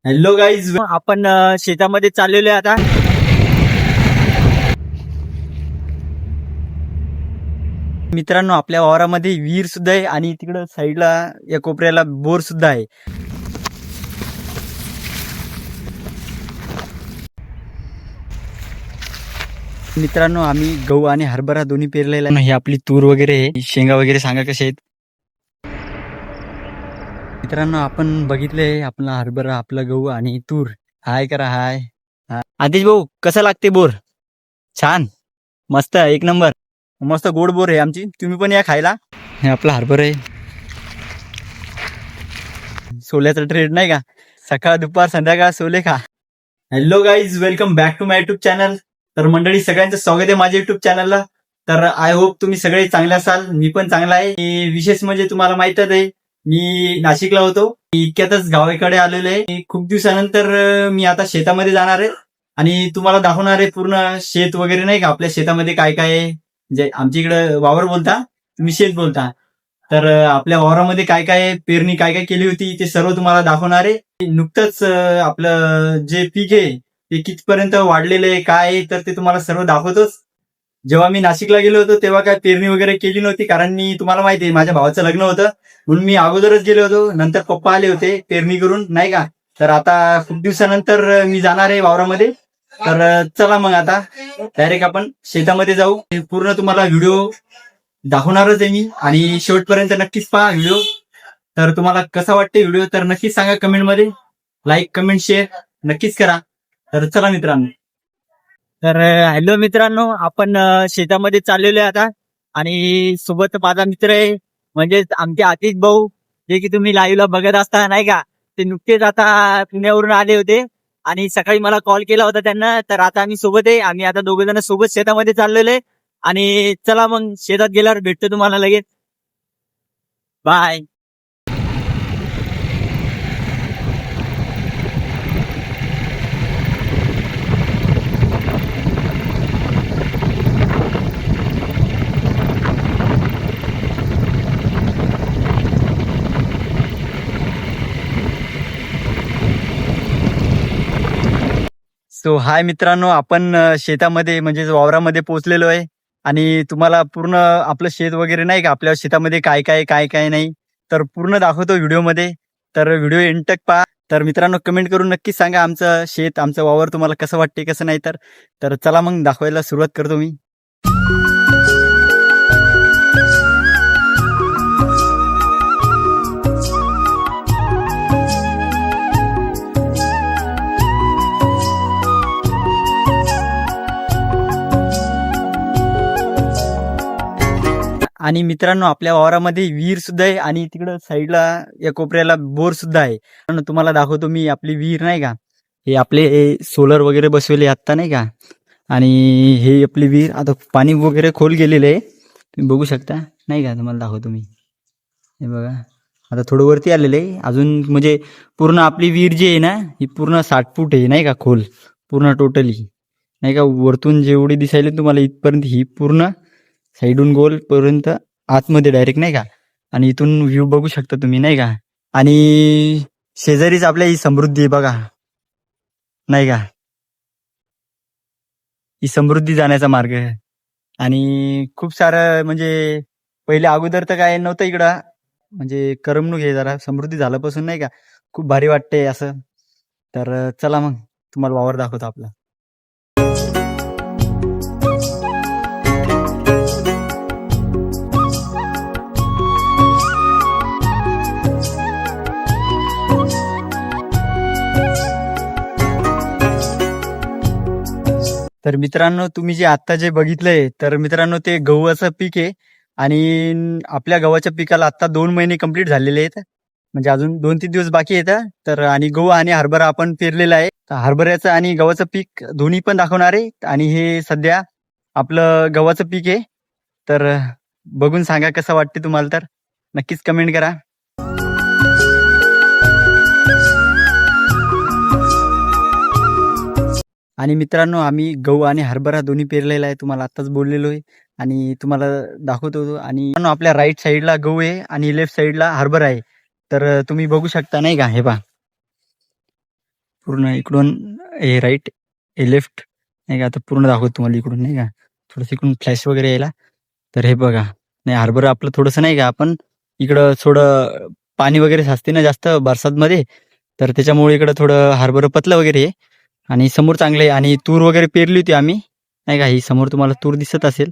Hello guys, आपण शेतामध्ये चाललेलो आहे आता. मित्रांनो, आपल्या वावरामध्ये विहीर सुद्धा आहे आणि तिकडं साईडला या कोपऱ्याला बोर सुद्धा आहे. मित्रांनो, आम्ही गहू आणि हरभरा दोन्ही पेरलेला आहे. ही आपली तूर वगैरे आहे. शेंगा वगैरे सांगा कसे आहेत. मित्रांनो, आपण बघितले आपला हरभरा, आपला गहू आणि तूर. हाय करा, हाय. आदेश भाऊ, कसं लागते बोर? छान, मस्त, एक नंबर. मस्त गोड बोर आहे आमची, तुम्ही पण या खायला. हे आपला हरभरा आहे. सोल्याचा ट्रेड नाही का, सकाळ दुपार संध्याकाळ सोले खा. Hello guys, welcome back to my YouTube channel. तर मंडळी, सगळ्यांचं स्वागत आहे माझ्या युट्यूब चॅनलला. तर आय होप तुम्ही सगळे चांगले असाल, मी पण चांगला आहे. विशेष म्हणजे तुम्हाला माहितच आहे, मी नाशिकला होतो. इतक्यातच गावाकडे आलेलो आहे. खूप दिवसानंतर मी आता शेतामध्ये जाणार आहे आणि तुम्हाला दाखवणार आहे पूर्ण शेत वगैरे नाही का, आपल्या शेतामध्ये काय काय आहे. म्हणजे आमच्या इकडे वावर बोलता, तुम्ही शेत बोलता. तर आपल्या वावरामध्ये काय काय पेरणी काय काय केली होती ते सर्व तुम्हाला दाखवणार आहे. नुकतंच आपलं जे पीक आहे ते कितपर्यंत वाढलेलं आहे काय आहे, तर ते तुम्हाला सर्व दाखवतोच. जेव्हा मी नाशिकला गेलो होतो तेव्हा काय पेरणी वगैरे केली नव्हती, कारण मी तुम्हाला माहिती आहे माझ्या भावाचं लग्न होतं म्हणून मी अगोदरच गेलो होतो. नंतर पप्पा आले होते पेरणी करून नाही का. तर आता खूप दिवसानंतर मी जाणार आहे वावरामध्ये. तर चला मग आता डायरेक्ट आपण शेतामध्ये जाऊ. पूर्ण तुम्हाला व्हिडिओ दाखवणारच आहे मी आणि शेवटपर्यंत नक्कीच पहा व्हिडिओ. तर तुम्हाला कसा वाटते व्हिडिओ तर नक्कीच सांगा कमेंटमध्ये. लाईक कमेंट शेअर नक्कीच करा. तर चला मित्रांनो. तर हॅलो मित्रांनो, आपण शेतामध्ये चाललेलो आहे आता आणि सोबत माझा मित्र आहे, म्हणजे आमचे आतिश भाऊ, जे की तुम्ही लाईव्हला बघत असता नाही का. ते नुकतेच आता पुण्यावरून आले होते आणि सकाळी मला कॉल केला होता त्यांना. तर आता आम्ही सोबत आहे, आम्ही आता दोघे जण सोबत शेतामध्ये चाललेलो आहे. आणि चला मग शेतात गेल्यावर भेटतो तुम्हाला लगेच. बाय. सो हाय मित्रांनो, आपण शेतामध्ये म्हणजे वावरामध्ये पोहोचलेलो आहे आणि तुम्हाला पूर्ण आपलं शेत वगैरे नाही का, आपल्या शेतामध्ये काय काय काय काय नाही तर पूर्ण दाखवतो व्हिडिओमध्ये. तर व्हिडिओ एंड तक पहा. तर मित्रांनो, कमेंट करून नक्कीच सांगा आमचं शेत, आमचं वावर तुम्हाला कसं वाटते कसं नाही. तर तर चला मग दाखवायला सुरुवात करतो मी. आणि मित्रांनो, आपल्या वावरामध्ये विहीर सुद्धा आहे आणि तिकडं साईडला या कोपऱ्याला बोर सुद्धा आहे. तुम्हाला दाखवतो मी आपली विहीर नाही का. हे आपले सोलर वगैरे बसवले आत्ता नाही का. आणि हे आपली विहीर, आता पाणी वगैरे खोल गेलेलं आहे, तुम्ही बघू शकता नाही का. तुम्हाला दाखवतो मी, हे बघा. आता थोडं वरती आलेलं आहे अजून, म्हणजे पूर्ण आपली विहीर जी आहे ना, ही पूर्ण 60 फूट आहे नाही का खोल, पूर्ण टोटली नाही का. वरतून जेवढी दिसायली तुम्हाला इथपर्यंत, ही पूर्ण साईडून गोल पर्यंत आतमध्ये डायरेक्ट नाही का. आणि इथून व्ह्यू बघू शकता तुम्ही नाही का. आणि शेजारीच आपल्या ही समृद्धी आहे बघा नाही का. ही समृद्धी जाण्याचा मार्ग आहे. आणि खूप सारं म्हणजे पहिले अगोदर तर काय नव्हतं इकडं, म्हणजे करमणूक आहे जरा समृद्धी झाल्यापासून नाही का. खूप भारी वाटते असं. तर चला मग तुम्हाला वावर दाखवतो आपला. तर मित्रांनो, तुम्ही जे आता जे बघितलंय, तर मित्रांनो ते गव्हाचं पीक आहे. आणि आपल्या गव्हाच्या पिकाला आता 2 महिने कंप्लीट झालेले आहेत, म्हणजे अजून 2-3 दिवस बाकी आहेत. तर आणि गहू आणि हरभरा आपण पेरलेला आहे. तर हरभऱ्याचं आणि गव्हाचं पीक दोन्ही पण दाखवणार आहे. आणि हे सध्या आपलं गव्हाचं पीक आहे. तर बघून सांगा कसं वाटते तुम्हाला, तर नक्कीच कमेंट करा. आणि मित्रांनो, आम्ही गहू आणि हरभरा दोन्ही पेरलेला आहे, तुम्हाला आत्ताच बोललेलो आहे आणि तुम्हाला दाखवतो. आणि मित्रांनो, आपल्या राईट साईडला गहू आहे आणि लेफ्ट साईडला हरभरा आहे. तर तुम्ही बघू शकता नाही का, हे पहा. पूर्ण इकडून हे राईट हे लेफ्ट नाही का. आता पूर्ण दाखवतो तुम्हाला इकडून नाही का, थोडंसं इकडून फ्लॅश वगैरे यायला. तर हे बघा, नाही हरभरा आपलं थोडंसं नाही का, आपण इकडं थोडं पाणी वगैरे साचते ना जास्त बरसातमध्ये, तर त्याच्यामुळे इकडं थोडं हरभरा पतलं वगैरे आहे. आणि समोर चांगले आणि तूर वगैरे पेरली होती आम्ही नाही का. ही समोर तुम्हाला तूर दिसत असेल,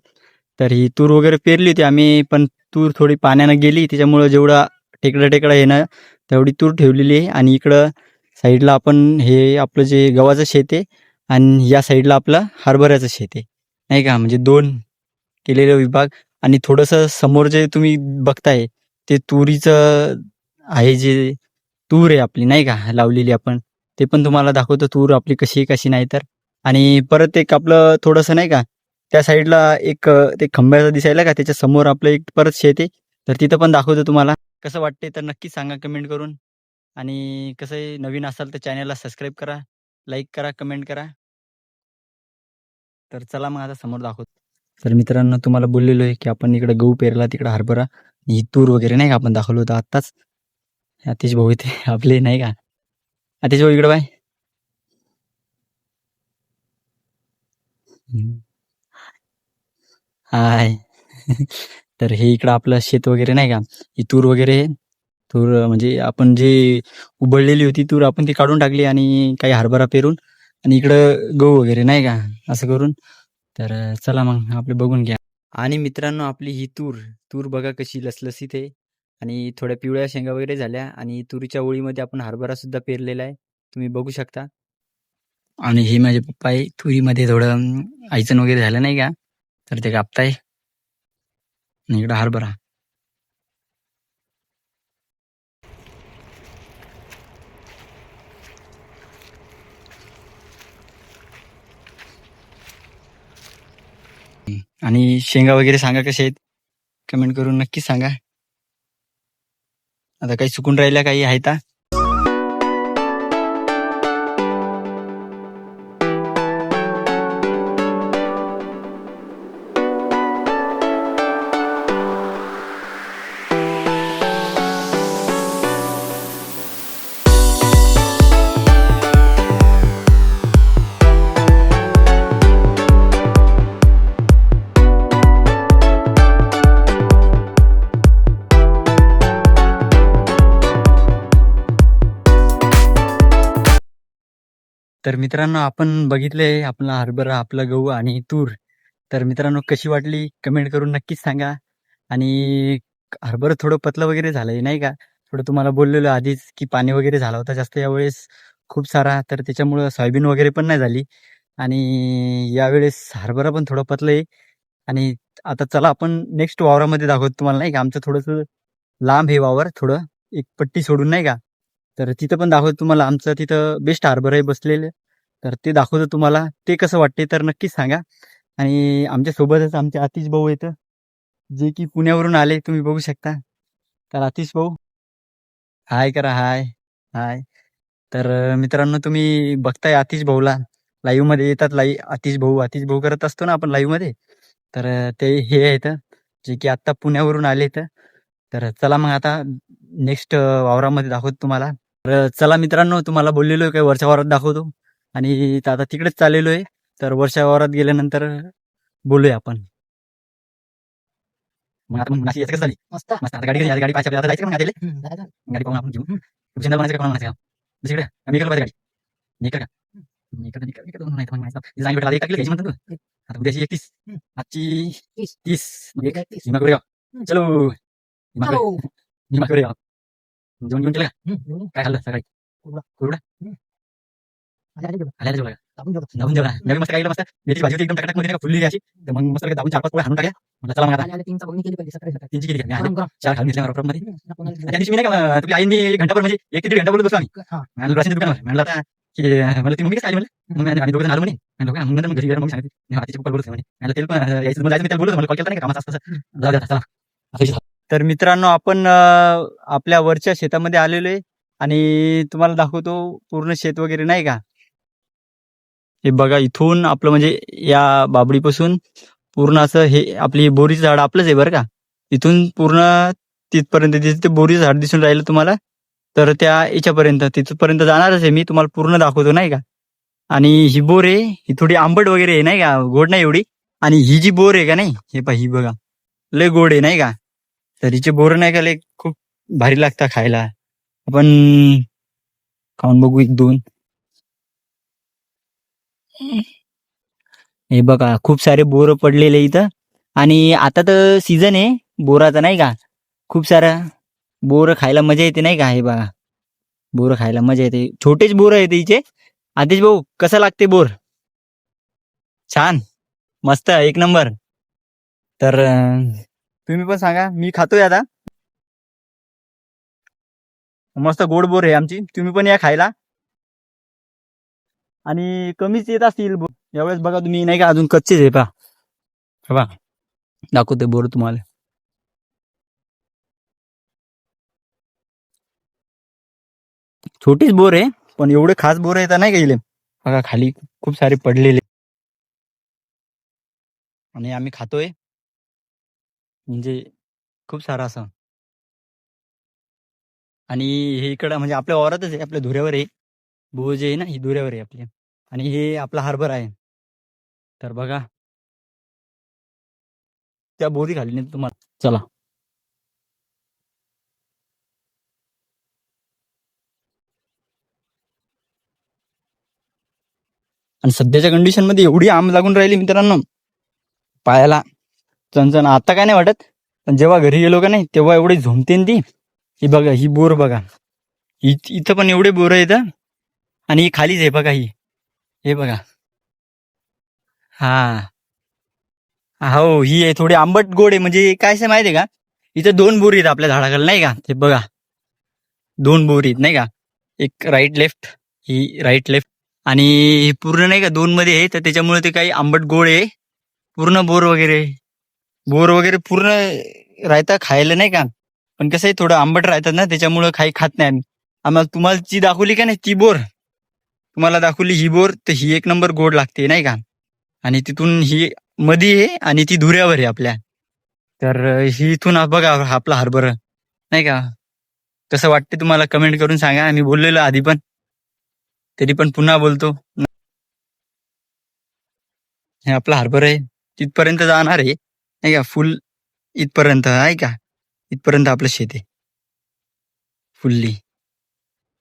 तर ही तूर वगैरे पेरली होती आम्ही, पण तूर थोडी पाण्यानं गेली, त्याच्यामुळं जेवढा टेकडं आहे ना तेवढी तूर ठेवलेली आहे. आणि इकडं साईडला आपण हे आपलं जे गव्हाचं शेत आहे आणि या साईडला आपलं हरभऱ्याचं शेत आहे नाही का. म्हणजे 2 केलेले विभाग. आणि थोडंसं समोर जे तुम्ही बघताय ते तुरीचं आहे, जे तूर आहे आपली नाही का लावलेली आपण, ते पण तुम्हाला दाखवतो तूर आपली कशी आहे कशी नाही तर. आणि परत एक आपलं थोडंसं नाही का त्या साईडला एक ते खंब्याचं दिसायला का, त्याच्या समोर आपलं एक परत शेत आहे, तर तिथं पण दाखवतो तुम्हाला. कसं वाटते तर नक्की सांगा कमेंट करून. आणि कसं आहे, नवीन असाल तर चॅनलला सबस्क्राईब करा, लाईक करा, कमेंट करा. तर चला मग आता समोर दाखवतो. तर मित्रांनो तुम्हाला बोललेलो आहे की आपण इकडे गहू पेरला, तिकडे हरभरा, ही तूर वगैरे नाही का आपण दाखवलं होतं आत्ताच. अतिश भाऊ इथे आपले नाही का. अतिश भाऊ इकडे बाय. हाय. तर हे इकडं आपलं शेत वगैरे नाही का, ही तूर वगैरे, तूर म्हणजे आपण जे उबळलेली होती तूर आपण ती काढून टाकली आणि काही हरभरा पेरून आणि इकडं गहू वगैरे नाही का असं करून. तर चला मग आपले बघून घ्या. आणि मित्रांनो आपली ही तूर तूर बघा कशी लसलसीत आहे आणि थोड्या पिवळ्या शेंगा वगैरे झाल्या. आणि तुरीच्या ओळीमध्ये आपण हरभरा सुद्धा पेरलेला आहे, तुम्ही बघू शकता. आणि हे माझे पप्पा आहे, तुरीमध्ये थोडं आयचण वगैरे झालं नाही का, तर ते कापताय. आणि इकडं हरभरा. आणि शेंगा वगैरे सांगा कसे आहेत, कमेंट करून नक्की सांगा. आता काही चुकून राहिल्या काही आहे का. तर मित्रांनो आपण बघितले आपला हरभरा, आपला गहू आणि तूर. तर मित्रांनो कशी वाटली कमेंट करून नक्कीच सांगा. आणि हरभरा थोडं पतलं वगैरे झालंय नाही का, थोडं तुम्हाला बोललेलो आधीच की पाणी वगैरे झाला होता जास्त यावेळेस खूप सारा, तर त्याच्यामुळं सोयाबीन वगैरे पण नाही झाली. आणि यावेळेस हरभरा पण थोडं पतलं आहे. आणि आता चला आपण नेक्स्ट वावरामध्ये दाखवतो तुम्हाला नाही का. आमचं थोडंसं लांब हे वावर, थोडं एक पट्टी सोडून नाही का, तर तिथं पण दाखवतो तुम्हाला. आमचं तिथं बेस्ट हार्बर आहे बसलेलं, तर ते दाखवतो तुम्हाला. ते कसं वाटते तर नक्कीच सांगा. आणि आमच्या सोबतच आमचे आतिश भाऊ येतं, जे की पुण्यावरून आले, तुम्ही बघू शकता. तर आतिश भाऊ हाय करा, हाय हाय. तर मित्रांनो तुम्ही बघताय आतिश भाऊला, लाईव्ह मध्ये येतात. आतिश भाऊ करत असतो ना आपण लाईव्ह मध्ये. तर ते हे आहेत जे की आत्ता पुण्यावरून आले. तर चला मग आता नेक्स्ट वावरामध्ये दाखवतो तुम्हाला. तर चला मित्रांनो तुम्हाला बोललेलो आहे काय वरच्या वावरात दाखवतो. आणि आता तिकडेच चाललेलो आहे. तर वरच्या वावरात गेल्यानंतर बोलूया आपण. मग आता मग नाशी याचं कसं झाली मस्त मस्त. आता गाडी गाडी पाहिजे आता जायचं का मग आता गाडी पाहून आपण घेऊ. तुझ्या बनायचं का कोणाला म्हणायचं का दुसरीकडे मी इकडे गाडी मी इकडे का मी इकडे इकडे नाही तर मग म्हणायचं जाईल भेटायला 1 तारखेला घ्यायची म्हणतो तू. आता उद्याची 31 आजची 30 भीमा कोरेगाव चलो भीमा कोरेगाव जेवण जेवण केलं का? काय खाल्लं सकाळी कुरडा आल्याला जेवला दाबून जेवला नवीन मस्त काय मस्त मेथीची भाजी होती एकदम टकाटक मध्ये फुलली अशी. तर मग मस्त दाबून 4-5 पोळ्या हाणून टाकल्या. म्हटलं चला मग आता 3ची केली का मी 4 खाऊन घेतल्या बरोबर मध्ये. त्या दिवशी मी नाही का तुझ्या आईने 1 घंटा म्हणजे 1 ते 1.5 घंटा बोलत बसलो आम्ही राशन दुकानावर. म्हणलं आता की मला ती मम्मी काय आली म्हणलं मग आम्ही दोघं जण आलो म्हणे. मग नंतर मग घरी गेलो मग सांगितलं हातीचे पप्पा बोलत म्हणे मला तेल पण यायचं मग जायचं मी त्याला बोलत मला कॉल केला नाही कामाचं असतं जाऊ द्या चला. तर मित्रांनो आपण आपल्या वरच्या शेतामध्ये आलेलो आहे आणि तुम्हाला दाखवतो पूर्ण शेत वगैरे नाही का. हे बघा इथून आपलं म्हणजे या बाबडीपासून पूर्ण असं हे आपली बोरीचं झाड आपलंच आहे बरं का. इथून पूर्ण तिथपर्यंत ते बोरीचं झाड दिसून राहिलं तुम्हाला. तर त्या याच्यापर्यंत तिथपर्यंत जाणारच आहे मी, तुम्हाला पूर्ण दाखवतो नाही का. आणि ही बोर आहे ही थोडी आंबट वगैरे आहे नाही का, गोड नाही एवढी. आणि ही जी बोर आहे का नाही, हे पहा ही बघा, लय गोड आहे नाही का. तर हिचे बोर नाही का लय खूप भारी लागतात खायला. आपण खाऊन बघू एक दोन. हे बघा खूप सारे बोर पडलेले इथं. आणि आता तर सीझन आहे बोराचा नाही का, खूप सारा बोर खायला मजा येते नाही का. हे बघा बोर खायला मजा येते, छोटेच बोर आहेत हिचे. आदेश भाऊ कसं लागते बोर? छान, मस्त, एक नंबर. तर तुम्ही पण सांगा, मी खातोय आता. मस्त गोड बोर आहे आमची, तुम्ही पण या खायला. आणि कमीच येत असतील बोर यावेळेस, बघा तुम्ही नाही का, अजून कच्चेच आहे पहा. हे बघा दाखवते बोर तुम्हाला. छोटीच बोर आहे, पण एवढे खास बोर येतात नाही का इले. बघा खाली खूप सारे पडलेले, आणि आम्ही खातोय म्हणजे खूप सारा असं. आणि हे इकडं म्हणजे आपल्या वावरातच आहे, आपल्या धुऱ्यावर आहे. बोर जे आहे ना ही धुऱ्यावर आहे आपल्या. आणि हे आपला हार्बर आहे. तर बघा त्या बोरी खाली नाही तुम्हाला, चला. आणि सध्याच्या कंडिशन मध्ये एवढी आंब लागून राहिली मित्रांनो, पायाला चणचण. आता काय नाही वाटत, पण जेव्हा घरी गेलो का नाही तेव्हा एवढी झोमते ती. ही बघा ही बोर बघा, इथं पण एवढे बोर आहेत. आणि ही खालीच आहे बघा ही, हे बघा. हा हो, ही आहे थोडी आंबट गोड आहे. म्हणजे काय आहे माहिती आहे का, इथं दोन बोरी आहेत आपल्या झाडाखाली नाही का. ते बघा दोन बोरी आहेत नाही का, एक राईट लेफ्ट, ही राईट लेफ्ट. आणि हे पूर्ण नाही का दोन मध्ये आहे, तर त्याच्यामुळे ते काही आंबट गोड आहे. पूर्ण बोर वगैरे पूर्ण राहता खायला नाही का. पण कसं आहे थोडं आंबट राहतात ना, त्याच्यामुळं काही खात नाही आम्ही. आम्हाला तुम्हाला जी दाखवली का नाही ती बोर, तुम्हाला दाखवली ही बोर, तर ही एक नंबर गोड लागते नाही का. आणि तिथून ही मधी आहे आणि ती धुऱ्यावर आहे आपल्या. तर ही इथून बघा आपला हार्बर नाही का. कसं वाटते तुम्हाला कमेंट करून सांगा. आम्ही बोललेलो आधी पण, तरी पण पुन्हा बोलतो. हे आपला हार्बर आहे, तिथपर्यंत जाणार आहे नाही का, फुल इथपर्यंत आहे का. इथपर्यंत आपलं शेत आहे फुल्ली.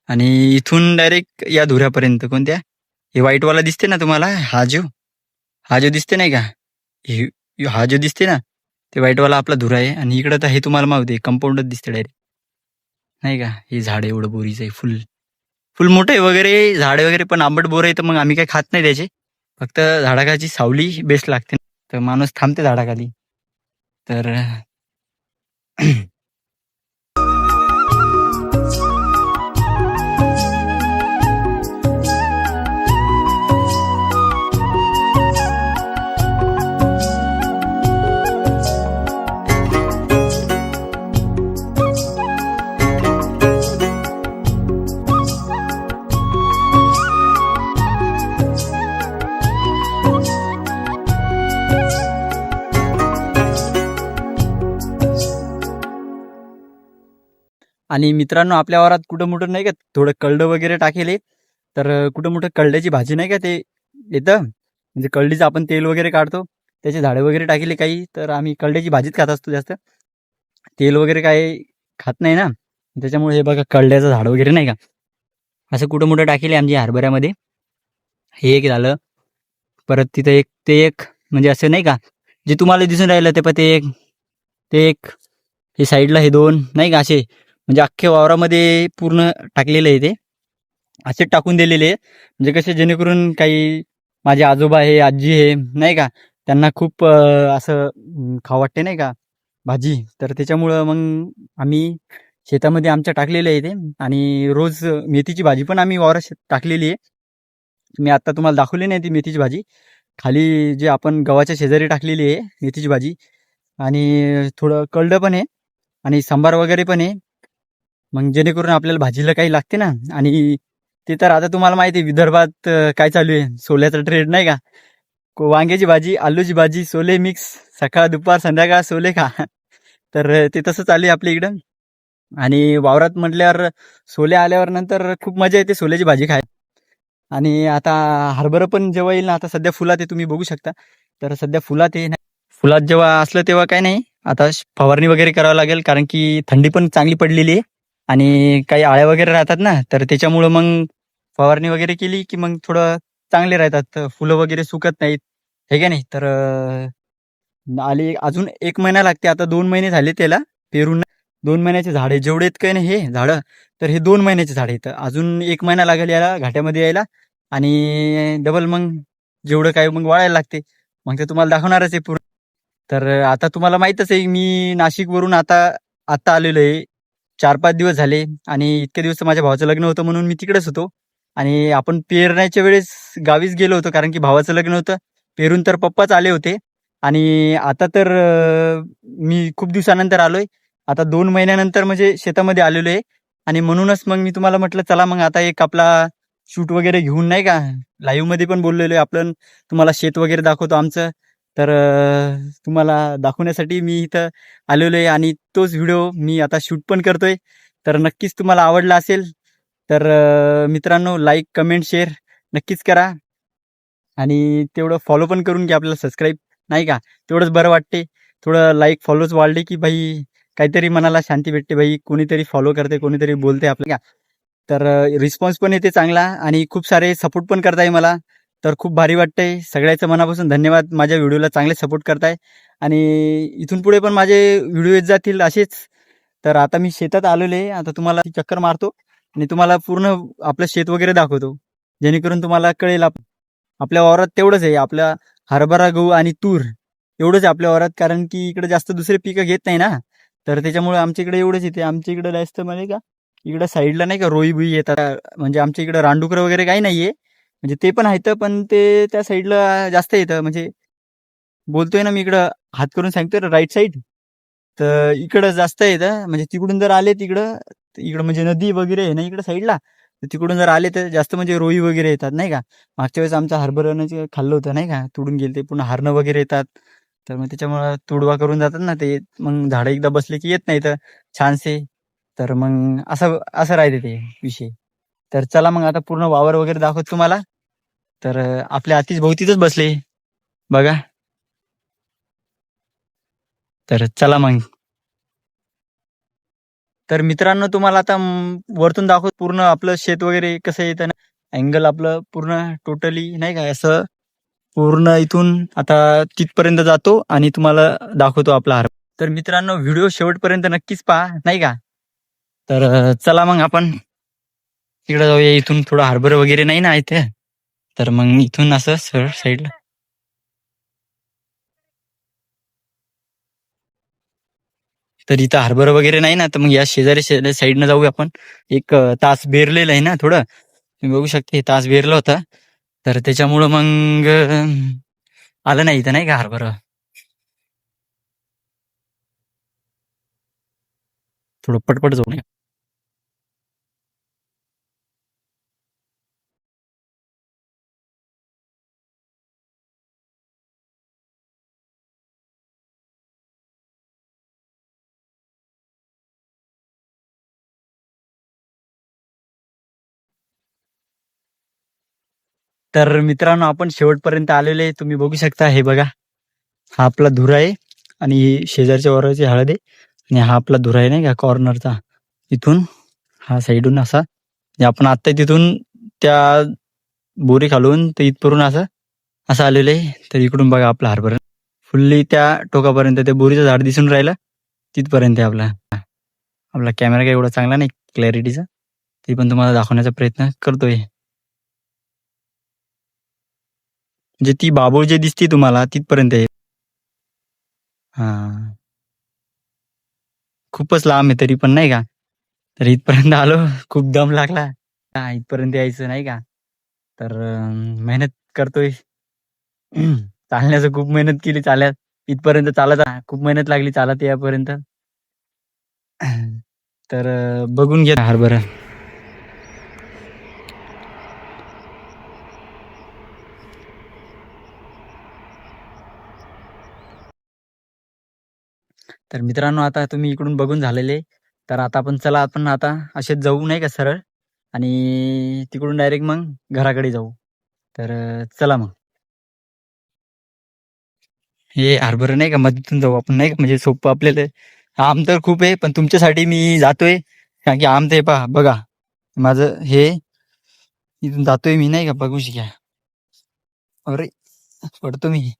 आणि इथून डायरेक्ट या धुऱ्यापर्यंत कोणत्या, हे व्हाईटवाला दिसते ना तुम्हाला, हा जो दिसते नाही का, हा जो दिसते ना, ते व्हाईटवाला आपला धुरा आहे. आणि इकडं तर हे तुम्हाला माहिती आहे कंपाऊंडच दिसते डायरेक्ट नाही का. हे झाड एवढं बोरीचं आहे, फुल फुल मोठे वगैरे झाड वगैरे, पण आंबट बोर आहे. तर मग आम्ही काही खात नाही त्याचे, फक्त झाडाखाची सावली बेस्ट लागते, तर माणूस थांबते झाडाखाली. तर आणि मित्रांनो आपल्या वावरात कुठं मुठं नाही का थोडं कळडं वगैरे टाकेले. तर कुठं मुठं कळड्याची भाजी नाही का ते येतं, म्हणजे कळडीचं आपण तेल वगैरे काढतो, त्याचे झाडं वगैरे टाकेले काही. तर आम्ही कळड्याची भाजीच खात असतो जास्त, तेल वगैरे काही खात नाही ना. त्याच्यामुळे हे बघा कळड्याचं झाड वगैरे नाही का, असं कुठं मुठं टाकेले आमच्या हरभऱ्यामध्ये. हे एक झालं, परत तिथं एक ते एक, म्हणजे असं नाही का जे तुम्हाला दिसून राहिलं ते, पण ते एक हे साईडला हे दोन नाही का, असे म्हणजे अख्ख्या वावरामध्ये पूर्ण टाकलेले आहे ते, असे टाकून दिलेले आहे. म्हणजे कसे जेणेकरून काही माझे आजोबा आहे आजी आहे नाही का, त्यांना खूप असं खावं वाटते नाही का भाजी. तर त्याच्यामुळं मग आम्ही शेतामध्ये आमच्या टाकलेलं आहे ते. आणि रोज मेथीची भाजी पण आम्ही वावरात टाकलेली आहे. मी आता तुम्हाला दाखवली नाही ती मेथीची भाजी, खाली जे आपण गव्हाच्या शेजारी टाकलेली आहे मेथीची भाजी. आणि थोडं कळडं पण आहे आणि सांबार वगैरे पण आहे, मग जेणेकरून आपल्याला भाजीला काही लागते ना. आणि ते तर आता तुम्हाला माहिती आहे विदर्भात काय चालू आहे, सोल्याचा ट्रेड नाही का. वांग्याची भाजी, आलूची भाजी, सोले मिक्स, सकाळ दुपार संध्याकाळ सोले खा. तर ते तसं चालू आहे आपल्या इकडं. आणि वावरात म्हटल्यावर सोले आल्यावर नंतर खूप मजा येते सोल्याची भाजी खाय. आणि आता हरभरा पण जेव्हा येईल ना, आता सध्या फुलात आहे, तुम्ही बघू शकता. तर सध्या फुलात आहे. फुलात जेव्हा असलं तेव्हा काय नाही, आता फवारणी वगैरे करावं लागेल, कारण की थंडी पण चांगली पडलेली आहे आणि काही आळ्या वगैरे राहतात ना, तर त्याच्यामुळं मग फवारणी वगैरे केली की मग थोडं चांगले राहतात, फुलं वगैरे सुकत नाहीत, हे का नाही. तर आली अजून 1 महिना लागते. आता 2 महिने झाले त्याला पेरून. 2 महिन्याचे झाड आहे, जेवढे आहेत काय नाही हे झाडं, तर हे 2 महिन्याचे झाड आहेत. अजून 1 महिना लागेल याला घाट्यामध्ये यायला. आणि डबल मग जेवढं काय मग वाळायला लागते, मग ते तुम्हाला दाखवणारच आहे पूर्ण. तर आता तुम्हाला माहीतच आहे, मी नाशिकवरून आता आत्ता आलेलो आहे. 4-5 दिवस झाले आणि इतके दिवस तर माझ्या भावाचं लग्न होतं म्हणून मी तिकडेच होतो. आणि आपण पेरण्याच्या वेळेस गावीच गेलो होतो, कारण की भावाचं लग्न होतं. पेरून तर पप्पाच आले होते. आणि आता तर मी खूप दिवसानंतर आलोय. आता 2 महिन्यानंतर म्हणजे शेतामध्ये आलेलो आहे. आणि म्हणूनच मग मी तुम्हाला म्हटलं चला मग आता एक आपला शूट वगैरे घेऊन नाही का, लाईव्ह मध्ये पण बोललेलो आहे आपण, तुम्हाला शेत वगैरे दाखवतो आमचं. तर तुम्हाला दाखवण्यासाठी मी इथं आलेलो आहे आणि तोच व्हिडिओ मी आता शूट पण करतोय. तर नक्कीच तुम्हाला आवडला असेल. तर मित्रांनो, लाईक कमेंट शेअर नक्कीच करा. आणि तेवढं फॉलो पण करून घ्या, आपल्याला सबस्क्राईब नाही का, तेवढंच बरं वाटते. थोडं लाईक फॉलोच वाढले की भाई काहीतरी मनाला शांती भेटते, भाई कोणीतरी फॉलो करते, कोणीतरी बोलते आपल्याला. तर रिस्पॉन्स पण येते चांगला आणि खूप सारे सपोर्ट पण करताय मला. तर खूप भारी वाटतंय. सगळ्याचं मनापासून धन्यवाद, माझ्या व्हिडिओला चांगले सपोर्ट करताय. आणि इथून पुढे पण माझे व्हिडिओ येत जातील असेच. तर आता मी शेतात आलेलो आहे, आता तुम्हाला चक्कर मारतो आणि तुम्हाला पूर्ण आपलं शेत वगैरे दाखवतो, जेणेकरून तुम्हाला कळेल. आपल्या वावरात तेवढंच आहे, आपल्या हरभरा गहू आणि तूर एवढंच आहे आपल्या वावरात, कारण की इकडे जास्त दुसरे पिकं घेत नाही ना. तर त्याच्यामुळे आमच्या इकडे एवढंच येते. आमच्या इकडे जास्त म्हणजे का, इकडं साईडला नाही का रोई बुई येतात, म्हणजे आमच्या इकडं रानडुकरं वगैरे काही नाहीये. म्हणजे ते पण आहेत, पण ते त्या साईडला जास्त येतं. म्हणजे बोलतोय ना मी इकडं, हात करून सांगतोय राईट साईड, तर इकडं जास्त येतं. म्हणजे तिकडून जर आले तिकडं, इकडं म्हणजे नदी वगैरे आहे ना इकडं साईडला, तर तिकडून जर आले तर जास्त म्हणजे रोई वगैरे येतात नाही का. मागच्या वेळेस आमच्या हरभऱ्यानं जे खाल्लं होतं नाही का, तुडून गेले ते, पुन्हा हरणं वगैरे येतात. तर मग त्याच्यामुळं तुडवा करून जातात ना ते, मग झाडं एकदा बसले की येत नाही तर छानसे. तर मग असं असं राहते ते विषय. तर चला मग आता पूर्ण वावर वगैरे दाखवतो तुम्हाला. तर आपल्या आतीच भोवतीच बसले बघा. तर चला मग. तर मित्रांनो, तुम्हाला आता वरतून दाखवत पूर्ण आपलं शेत वगैरे कसं येतं ना, अँगल आपलं पूर्ण टोटली नाही का, असं पूर्ण इथून आता तिथपर्यंत जातो आणि तुम्हाला दाखवतो आपला हार. तर मित्रांनो, व्हिडिओ शेवटपर्यंत नक्कीच पहा नाही का. तर चला मग आपण तिकडे जाऊया. इथून थोडं हार्बर वगैरे नाही ना इथे, तर मग इथून असं सरळ साईडला. तर इथं हार्बर वगैरे नाही ना, तर मग या शेजारी साईडनं जाऊया आपण. एक तास बेरलेलं आहे ना थोडं, तुम्ही बघू शकता हे तास बेरलं होता. तर त्याच्यामुळं मग आलं नाही इथं नाही का हार्बर. थोडं पटपट जाऊ नये. तर मित्रांनो, आपण शेवटपर्यंत आलेले आहे, तुम्ही बघू शकता. हे बघा, हा आपला धुरा आहे आणि शेजारच्या वावराची हळद आहे. आणि हा आपला धुरा आहे नाही का कॉर्नरचा, इथून हा साईडून असा, म्हणजे आपण आत्ता तिथून त्या बोरी खालून तर इथपर्यंत असं असं आलेलं आहे. तर इकडून बघा आपला हार्बर फुल्ली त्या टोकापर्यंत, त्या बोरीचं झाड दिसून राहिलं तिथपर्यंत आहे आपला. आपला कॅमेरा काय एवढा चांगला नाही क्लॅरिटीचा, ते पण तुम्हाला दाखवण्याचा प्रयत्न करतोय. म्हणजे ती बाबूळ जे दिसते तुम्हाला तिथपर्यंत आहे. हा, खूपच लांब आहे तरी पण नाही का. तर इथपर्यंत आलो, खूप दम लागला. हा, इथपर्यंत यायचं नाही का. तर मेहनत करतोय. चालण्याचं खूप मेहनत केली चालत इथपर्यंत. चालत खूप मेहनत लागली चालत यापर्यंत. तर बघून घ्या हरभरा. तर मित्रांनो, आता तुम्ही इकडून बघून झालेले. तर आता आपण आता असेच जाऊ नाही का सरळ, आणि तिकडून डायरेक्ट मग घराकडे जाऊ. तर चला मग. हे हरभरा नाही का मधून जाऊ आपण नाही का, म्हणजे सोपं आपल्याला. आम तर खूप आहे, पण तुमच्यासाठी मी जातोय, कारण की आम ते पहा बघा, माझं हे इथून जातोय मी नाही का, बघू शक्या. अरे पडतो मी.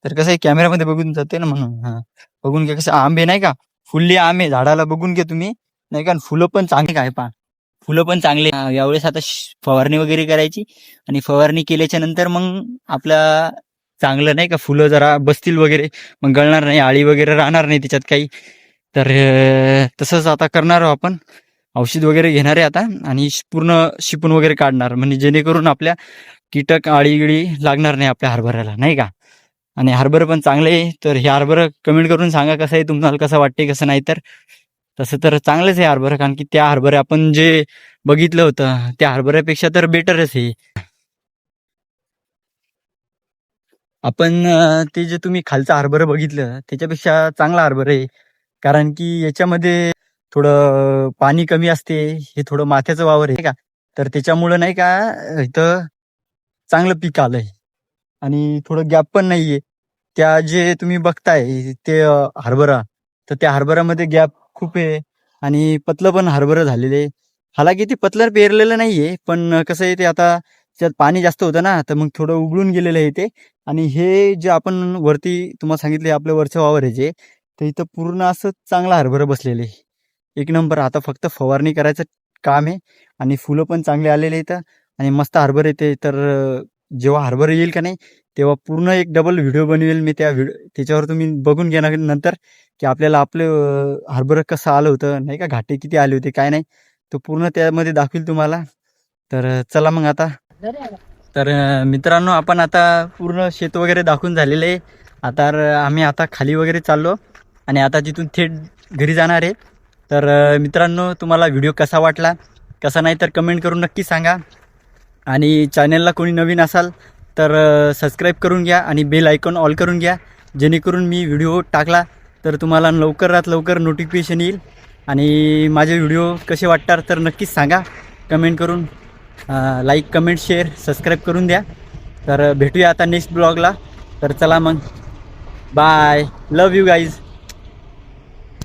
तर कसं आहे कॅमेरामध्ये बघून जाते ना, म्हणून हा. बघून घ्या कसं आंबे नाही का, फुल्ली आंबे झाडाला, बघून घ्या तुम्ही नाही का. फुलं पण चांगली काय पहा, फुलं पण चांगले. यावेळेस आता फवारणी वगैरे करायची, आणि फवारणी केल्याच्या नंतर मग आपल्या चांगलं नाही का, फुलं जरा बसतील वगैरे, मग गळणार नाही, आळी वगैरे राहणार नाही त्याच्यात काही. तर तसंच आता करणार आहोत आपण. औषध वगैरे घेणार आहे आता, आणि पूर्ण शिपून वगैरे काढणार, म्हणजे जेणेकरून आपल्या कीटक आळी गिळी लागणार नाही आपल्या हरभऱ्याला नाही का. आणि हरभरं पण चांगले आहे, तर हे हरभरं कमेंट करून सांगा कसं आहे तुम्हाला, कसं वाटते कसं नाही. तर तसं तर चांगलंच आहे हरभरं, कारण की त्या हरभऱ्या आपण जे बघितलं होतं त्या हरभऱ्यापेक्षा तर बेटरच आहे. आपण ते जे तुम्ही खालचं हरभरं बघितलं त्याच्यापेक्षा चांगला हरभरं आहे, कारण की याच्यामध्ये थोडं पाणी कमी असते. हे थोडं माथ्याचं वावर आहे का, तर त्याच्यामुळं नाही का इथं चांगलं पीक आलंय, आणि थोडं गॅप पण नाहीये. त्या जे तुम्ही बघताय ते हरभरा, तर त्या हरभऱ्यामध्ये गॅप खूप आहे, आणि पतलं पण हरभरं झालेलं आहे. हालाकी ते पतलं पेरलेलं नाहीये, पण कसं आहे ते आता त्यात पाणी जास्त होतं ना, तर मग थोडं उघडून गेलेलं आहे ते. आणि हे जे आपण वरती तुम्हाला सांगितले आपल्या वरच्या वावर आहे जे, तर इथं पूर्ण असं चांगलं हरभरं बसलेलं आहे, एक नंबर. आता फक्त फवारणी करायचं काम आहे, आणि फुलं पण चांगले आलेले इथं, आणि मस्त हरभरे येते. तर जेव्हा हरभरे येईल का नाही, तेव्हा पूर्ण एक डबल व्हिडिओ बनवेल मी. त्याच्यावर तुम्ही बघून घ्या नंतर, की आपल्याला आपलं हरभरं कसं आलं होतं नाही का, घाटे किती आले होते काय नाही, तो पूर्ण त्यामध्ये दाखवेल तुम्हाला. तर चला मग आता. तर मित्रांनो, आपण आता पूर्ण शेत वगैरे दाखवून झालेलं आहे. आता आम्ही आता खाली वगैरे चाललो, आणि आता तिथून थेट घरी जाणार आहे. तर मित्रांनो, तुम्हाला व्हिडिओ कसा वाटला कसा नाही तर कमेंट करून नक्की सांगा. आणि चॅनलला कोणी नवीन असाल तर सबस्क्राईब करून घ्या, आणि बेल आयकॉन ऑल करून घ्या, जेणेकरून मी व्हिडिओ टाकला तर तुम्हाला लवकरात लवकर नोटिफिकेशन येईल. आणि माझे व्हिडिओ कसे वाटतात तर नक्कीच सांगा कमेंट करून. लाईक कमेंट शेअर सबस्क्राईब करून द्या. तर भेटूया आता नेक्स्ट ब्लॉगला. तर चला मग, बाय, लव यू गाईज.